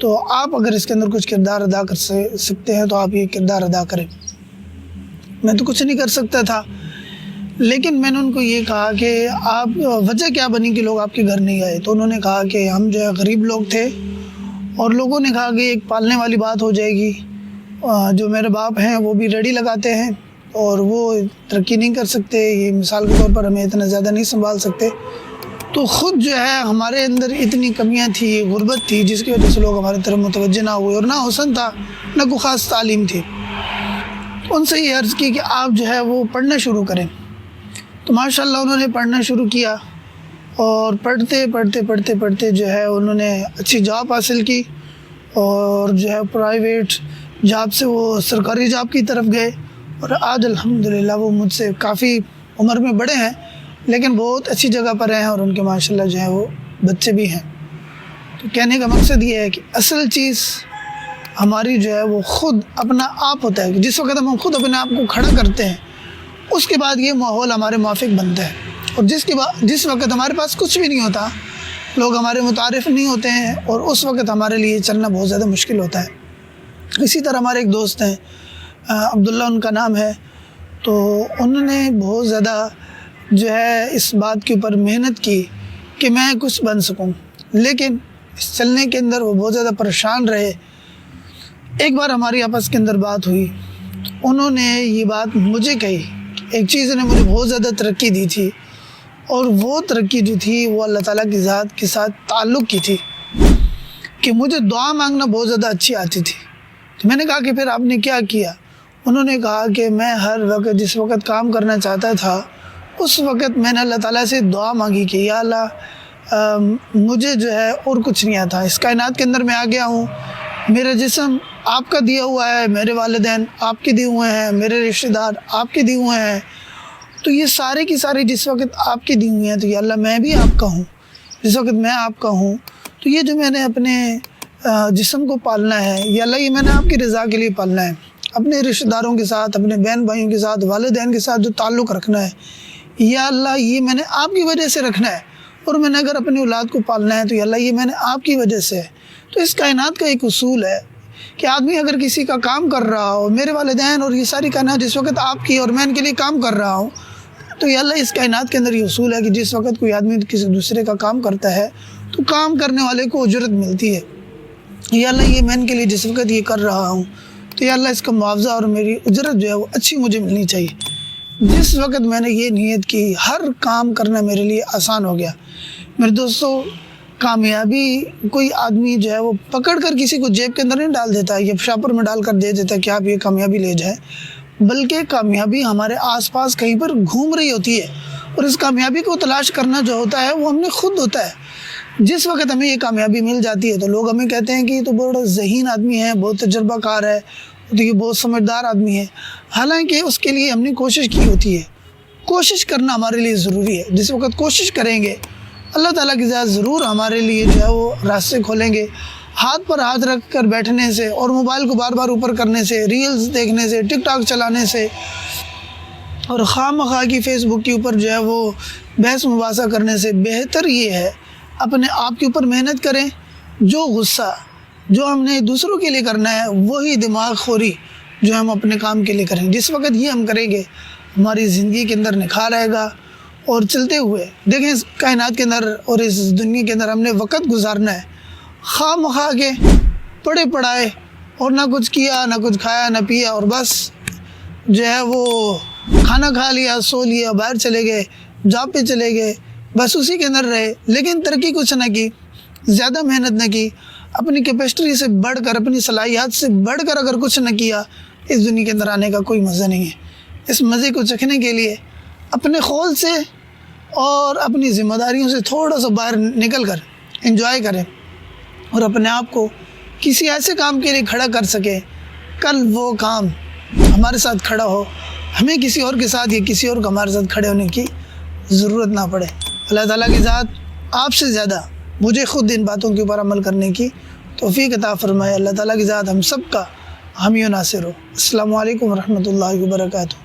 تو آپ اگر اس کے اندر کچھ کردار ادا کر سکتے ہیں تو آپ یہ کردار ادا کریں۔ میں تو کچھ نہیں کر سکتا تھا، لیکن میں نے ان کو یہ کہا کہ آپ وجہ کیا بنی کہ لوگ آپ کے گھر نہیں آئے؟ تو انہوں نے کہا کہ ہم جو ہے غریب لوگ تھے، اور لوگوں نے کہا کہ ایک پالنے والی بات ہو جائے گی، جو میرے باپ ہیں وہ بھی ریڈی لگاتے ہیں اور وہ ترقی نہیں کر سکتے، یہ مثال کے طور پر ہمیں اتنا زیادہ نہیں سنبھال سکتے۔ تو خود جو ہے ہمارے اندر اتنی کمیاں تھی، غربت تھی، جس کی وجہ سے لوگ ہماری طرف متوجہ نہ ہوئے، اور نہ حسن تھا، نہ کوئی خاص تعلیم تھی۔ ان سے یہ عرض کی کہ آپ جو ہے وہ پڑھنا شروع کریں۔ تو ماشاءاللہ انہوں نے پڑھنا شروع کیا، اور پڑھتے جو ہے انہوں نے اچھی جاب حاصل کی، اور جو ہے پرائیویٹ جاب سے وہ سرکاری جاب کی طرف گئے، اور آج الحمدللہ وہ مجھ سے کافی عمر میں بڑے ہیں، لیکن بہت اچھی جگہ پر ہیں، اور ان کے ماشاءاللہ جو ہے وہ بچے بھی ہیں۔ تو کہنے کا مقصد یہ ہے کہ اصل چیز ہماری جو ہے وہ خود اپنا آپ ہوتا ہے، کہ جس وقت ہم خود اپنے آپ کو کھڑا کرتے ہیں، اس کے بعد یہ ماحول ہمارے موافق بنتا ہے، اور جس وقت ہمارے پاس کچھ بھی نہیں ہوتا، لوگ ہمارے متعارف نہیں ہوتے ہیں، اور اس وقت ہمارے لیے چلنا بہت زیادہ مشکل ہوتا ہے۔ اسی طرح ہمارے ایک دوست ہیں، عبداللہ ان کا نام ہے، تو انہوں نے بہت زیادہ جو ہے اس بات کے اوپر محنت کی کہ میں کچھ بن سکوں، لیکن اس چلنے کے اندر وہ بہت زیادہ پریشان رہے۔ ایک بار ہماری آپس کے اندر بات ہوئی، انہوں نے یہ بات مجھے کہی کہ ایک چیز نے مجھے بہت زیادہ ترقی دی تھی، اور وہ ترقی جو تھی وہ اللہ تعالیٰ کی ذات کے ساتھ تعلق کی تھی، کہ مجھے دعا مانگنا بہت زیادہ اچھی آتی تھی۔ تو میں نے کہا کہ پھر آپ نے کیا کیا؟ انہوں نے کہا کہ میں ہر وقت جس وقت کام کرنا چاہتا تھا، اس وقت میں نے اللہ تعالیٰ سے دعا مانگی کہ یا اللہ مجھے جو ہے اور کچھ نہیں آتا، اس کائنات کے اندر میں آ گیا ہوں، میرا جسم آپ کا دیا ہوا ہے، میرے والدین آپ کے دیے ہوئے ہیں، میرے رشتہ دار آپ کے دیے ہوئے ہیں، تو یہ سارے کی سارے جس وقت آپ کی دی ہوئی ہیں، تو یا اللہ میں بھی آپ کا ہوں، جس وقت میں آپ کا ہوں، تو یہ جو میں نے اپنے جسم کو پالنا ہے، یا اللہ یہ میں نے آپ کی رضا کے لیے پالنا ہے، اپنے رشتہ داروں کے ساتھ، اپنے بہن بھائیوں کے ساتھ، والدین کے ساتھ جو تعلق رکھنا ہے، یا اللہ یہ میں نے آپ کی وجہ سے رکھنا ہے، اور میں نے اگر اپنی اولاد کو پالنا ہے تو یا اللہ یہ میں نے آپ کی وجہ سے ہے۔ تو اس کائنات کا ایک اصول ہے کہ آدمی اگر کسی کا کام کر رہا ہو، میرے والدین اور یہ ساری کائنات جس وقت آپ کی اور میں ان کے لیے کام کر رہا ہوں، تو یا اللہ اس کائنات کے اندر یہ اصول ہے کہ جس وقت کوئی آدمی کسی دوسرے کا کام کرتا ہے تو کام کرنے والے کو اجرت ملتی ہے۔ یا اللہ یہ میں ان کے لیے جس وقت یہ کر رہا ہوں تو یا اللہ اس کا معاوضہ اور میری اجرت جو ہے وہ اچھی مجھے ملنی چاہیے۔ جس وقت میں نے یہ نیت کی، ہر کام کرنا میرے لیے آسان ہو گیا۔ میرے دوستو، کامیابی کوئی آدمی جو ہے وہ پکڑ کر کسی کو جیب کے اندر نہیں ڈال دیتا یا شاپر میں ڈال کر دے دیتا کہ آپ یہ کامیابی لے جائیں، بلکہ کامیابی ہمارے آس پاس کہیں پر گھوم رہی ہوتی ہے، اور اس کامیابی کو تلاش کرنا جو ہوتا ہے وہ ہم نے خود ہوتا ہے۔ جس وقت ہمیں یہ کامیابی مل جاتی ہے تو لوگ ہمیں کہتے ہیں کہ یہ تو بڑا ذہین آدمی ہے، بہت تجربہ کار ہے، تو یہ بہت سمجھدار آدمی ہے، حالانکہ اس کے لیے ہم نے کوشش کی ہوتی ہے۔ کوشش کرنا ہمارے لیے ضروری ہے۔ جس وقت کوشش کریں گے اللہ تعالیٰ کی ذات ضرور ہمارے لیے جو ہے وہ راستے کھولیں گے۔ ہاتھ پر ہاتھ رکھ کر بیٹھنے سے اور موبائل کو بار بار اوپر کرنے سے، ریلز دیکھنے سے، ٹک ٹاک چلانے سے، اور خواہ مخواہ کی فیس بک کے اوپر جو ہے وہ بحث مباحثہ کرنے سے بہتر یہ ہے اپنے آپ کے اوپر محنت کریں۔ جو غصہ جو ہم نے دوسروں کے لیے کرنا ہے وہی دماغ خوری جو ہم اپنے کام کے لیے کریں۔ جس وقت یہ ہم کریں گے ہماری زندگی کے اندر نکھار آئے گا۔ اور چلتے ہوئے دیکھیں اس کائنات کے اندر اور اس دنیا کے اندر ہم نے وقت گزارنا ہے، خواہ مخواہ کے پڑھے پڑھائے اور نہ کچھ کیا، نہ کچھ کھایا، نہ پیا، اور بس جو ہے وہ کھانا کھا لیا، سو لیا، باہر چلے گئے، جاب پہ چلے گئے، بس اسی کے اندر رہے، لیکن ترقی کچھ نہ کی، زیادہ محنت نہ کی، اپنی کیپیسٹی سے بڑھ کر، اپنی صلاحیات سے بڑھ کر اگر کچھ نہ کیا، اس دنیا کے اندر آنے کا کوئی مزہ نہیں ہے۔ اس مزے کو چکھنے کے لیے اپنے خول سے اور اپنی ذمہ داریوں سے تھوڑا سا باہر نکل کر انجوائے کریں، اور اپنے آپ کو کسی ایسے کام کے لیے کھڑا کر سکیں کل وہ کام ہمارے ساتھ کھڑا ہو، ہمیں کسی اور کے ساتھ یا کسی اور کو ہمارے ساتھ کھڑے ہونے کی ضرورت نہ پڑے۔ اللہ تعالیٰ کی ذات آپ سے زیادہ مجھے خود ان باتوں کے اوپر عمل کرنے کی توفیق عطا فرمائے۔ اللہ تعالیٰ کی ذات ہم سب کا حامی و ناصر ہو۔ السلام علیکم ورحمۃ اللہ وبرکاتہ۔